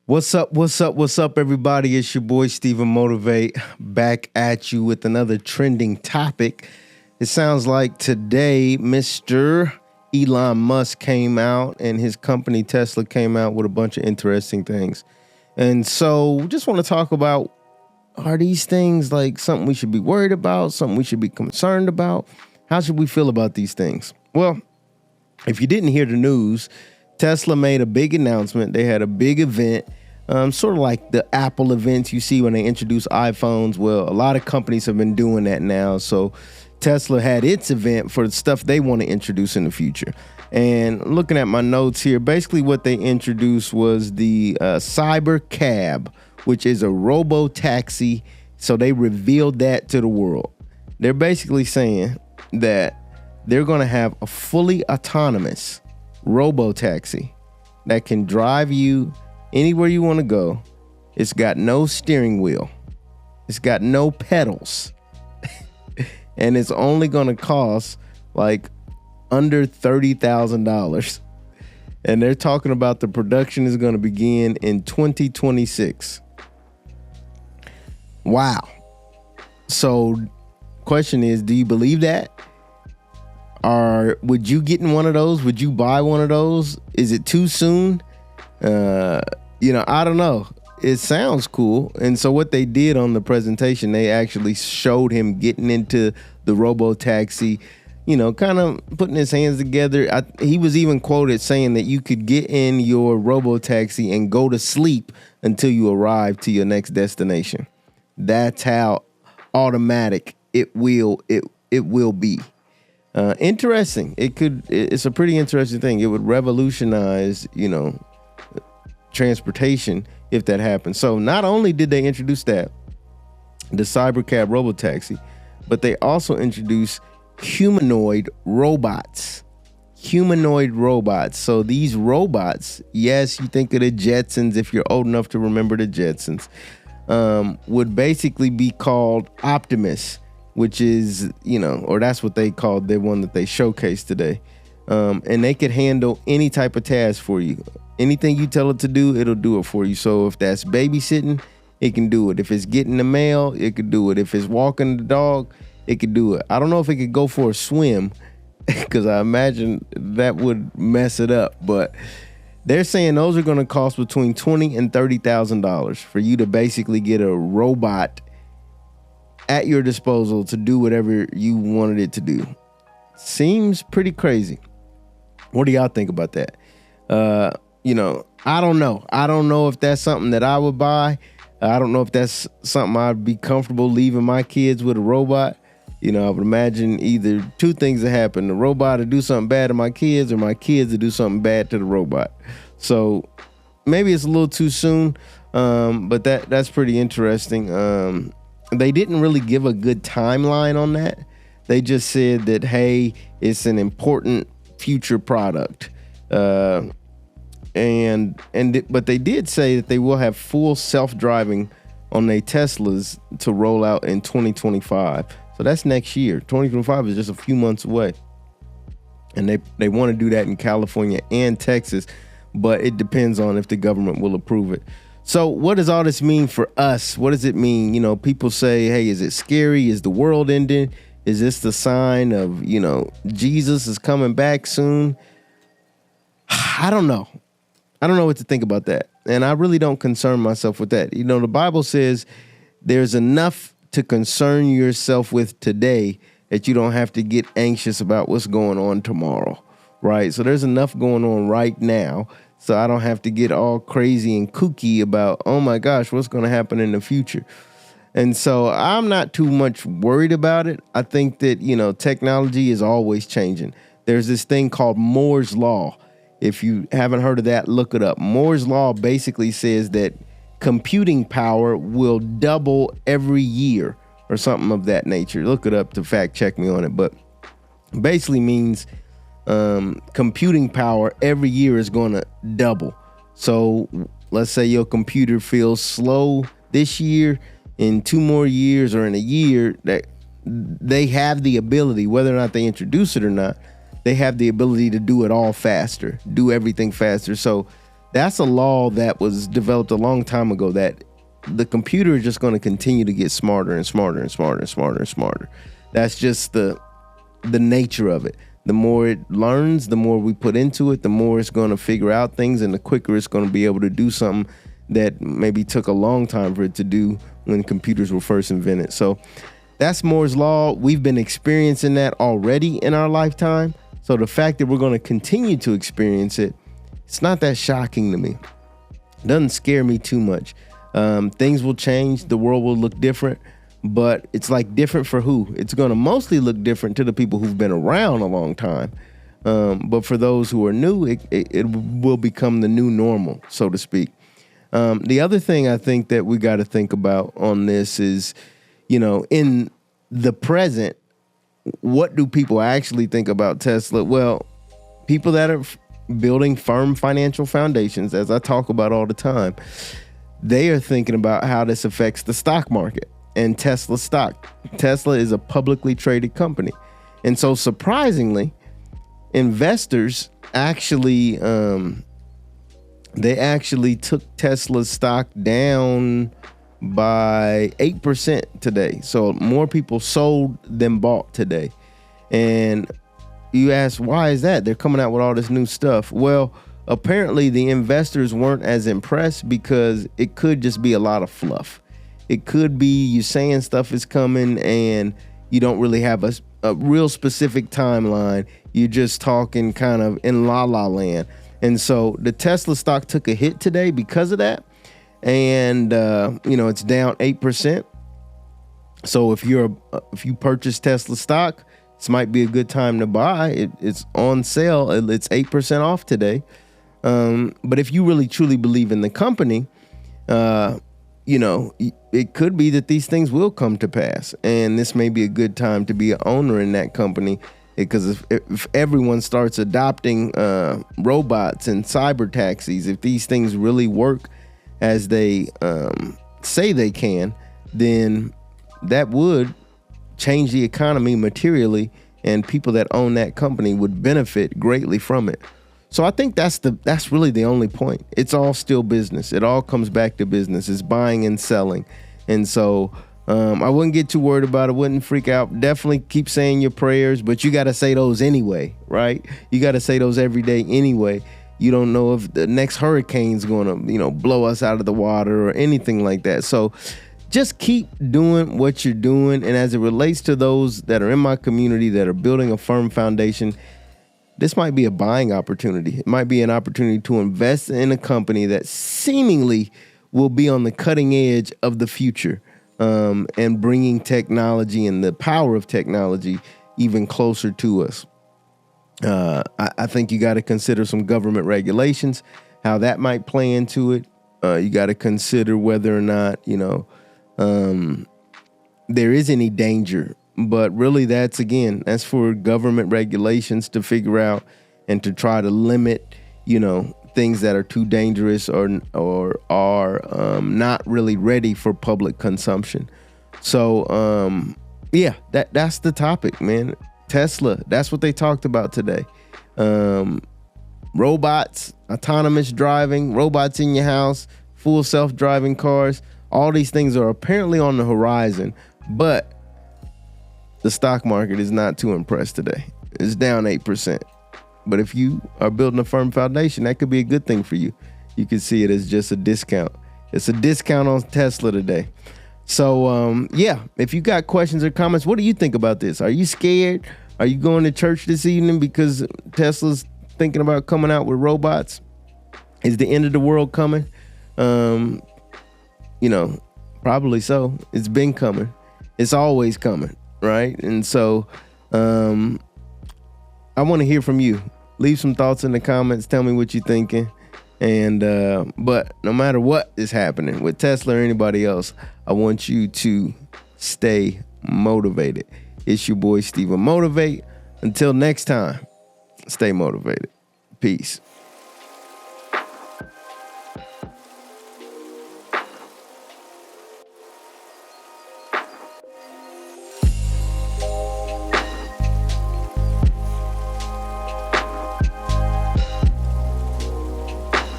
What's up? What's up? What's up, everybody? It's your boy StephenMotivate back at you with another trending topic. It sounds like today, Mr. Elon Musk came out and his company Tesla came out with a bunch of interesting things. And so just want to talk about, are these things like something we should be worried about, something we should be concerned about? How should we feel about these things? Well, if you didn't hear the news, Tesla made a big announcement. They had a big event, sort of like the Apple events you see when they introduce iPhones. Well, a lot of companies have been doing that now. So Tesla had its event for the stuff they want to introduce in the future. And looking at my notes here, basically what they introduced was the Cyber Cab, which is a Robotaxi. So they revealed that to the world. They're basically saying that they're going to have a fully autonomous Robotaxi that can drive you anywhere you want to go. It's got no steering wheel. It's got no pedals. And it's only going to cost like under $30,000. And they're talking about the production is going to begin in 2026. Wow. So question is, do you believe that? Or would you get in one of those? Would you buy one of those? Is it too soon? I don't know. It sounds cool. And so what they did on the presentation, they actually showed him getting into the Robotaxi, kind of putting his hands together. He was even quoted saying that you could get in your Robotaxi and go to sleep until you arrive to your next destination. That's how automatic it will be. Interesting. It's a pretty interesting thing. It would revolutionize, transportation if that happens. So not only did they introduce the Cybercab Robotaxi, but they also introduced humanoid robots. Humanoid robots. So these robots, yes, you think of the Jetsons, if you're old enough to remember the Jetsons, would basically be called Optimus, which is, or that's what they called the one that they showcased today. And they could handle any type of task for you. Anything you tell it to do, it'll do it for you. So if that's babysitting, it can do it. If it's getting the mail, it could do it. If it's walking the dog, it could do it. I don't know if it could go for a swim because I imagine that would mess it up. But they're saying those are going to cost between $20,000 and $30,000 for you to basically get a robot at your disposal to do whatever you wanted it to do. Seems pretty crazy. What do y'all think about that? I don't know. I don't know if that's something that I would buy. I don't know if that's something I'd be comfortable leaving my kids with a robot. I would imagine either two things that happen. The robot to do something bad to my kids or my kids to do something bad to the robot. So maybe it's a little too soon, but that's pretty interesting. They didn't really give a good timeline on that. They just said that, hey, it's an important future product. But they did say that they will have full self-driving on their Teslas to roll out in 2025. So that's next year. 2025 is just a few months away. And they want to do that in California and Texas, but it depends on if the government will approve it. So what does all this mean for us? What does it mean? People say, hey, is it scary? Is the world ending? Is this the sign of, Jesus is coming back soon? I don't know. I don't know what to think about that. And I really don't concern myself with that. The Bible says there's enough to concern yourself with today that you don't have to get anxious about what's going on tomorrow, right? So there's enough going on right now. So I don't have to get all crazy and kooky about, oh my gosh, what's going to happen in the future. And so I'm not too much worried about it. I think that, technology is always changing. There's this thing called Moore's Law. If you haven't heard of that, look it up. Moore's Law basically says that computing power will double every year or something of that nature. Look it up to fact check me on it. But basically means computing power every year is going to double. So let's say your computer feels slow this year, in 2 more years or in a year, that they have the ability, whether or not they introduce it or not, they have the ability to do it all faster, do everything faster. So That's a law that was developed a long time ago, that the computer is just going to continue to get smarter and smarter and smarter and smarter and smarter. That's just the nature of it. The more it learns, the more we put into it, the more it's going to figure out things, and the quicker it's going to be able to do something that maybe took a long time for it to do when computers were first invented. So that's Moore's Law. We've been experiencing that already in our lifetime. So the fact that we're going to continue to experience it, it's not that shocking to me. It doesn't scare me too much. Things will change. The world will look different. But it's like different for who? It's going to mostly look different to the people who've been around a long time. But for those who are new, it will become the new normal, so to speak. The other thing I think that we got to think about on this is, in the present, what do people actually think about Tesla? Well, people that are building firm financial foundations, as I talk about all the time, they are thinking about how this affects the stock market and Tesla stock. Tesla is a publicly traded company. And so surprisingly, investors actually, they actually took Tesla's stock down by 8% today. So more people sold than bought today. And you ask, why is that? They're coming out with all this new stuff. Well, apparently the investors weren't as impressed because it could just be a lot of fluff. It could be you saying stuff is coming and you don't really have a real specific timeline. You're just talking kind of in la land. And so the Tesla stock took a hit today because of that. And, it's down 8%. So if you purchase Tesla stock, this might be a good time to buy. It's on sale. It's 8% off today. But if you really truly believe in the company, it could be that these things will come to pass. And this may be a good time to be an owner in that company, because if everyone starts adopting robots and cyber taxis, if these things really work as they say they can, then that would change the economy materially, and people that own that company would benefit greatly from it. So I think that's really the only point. It's all still business. It all comes back to business. It's buying and selling. And so I wouldn't get too worried about it. Wouldn't freak out. Definitely keep saying your prayers, but you got to say those anyway, right? You got to say those every day anyway. You don't know if the next hurricane's going to, blow us out of the water or anything like that. So just keep doing what you're doing. And as it relates to those that are in my community that are building a firm foundation, this might be a buying opportunity. It might be an opportunity to invest in a company that seemingly will be on the cutting edge of the future, and bringing technology and the power of technology even closer to us. I think you got to consider some government regulations, how that might play into it. You got to consider whether or not, there is any danger. But really, that's for government regulations to figure out and to try to limit, things that are too dangerous or are not really ready for public consumption. So, that's the topic, man. Tesla, that's what they talked about today. Robots, autonomous driving, robots in your house, full self-driving cars. All these things are apparently on the horizon, but the stock market is not too impressed today. It's down 8%. But if you are building a firm foundation, that could be a good thing for you. You can see it as just a discount. It's a discount on Tesla today. So, if you got questions or comments, what do you think about this? Are you scared? Are you going to church this evening because Tesla's thinking about coming out with robots? Is the end of the world coming? Probably so. It's been coming. It's always coming. Right. And so I want to hear from you. Leave some thoughts in the comments. Tell me what you're thinking. And but no matter what is happening with Tesla or anybody else, I want you to stay motivated. It's your boy, StephenMotivate. Until next time, stay motivated. Peace.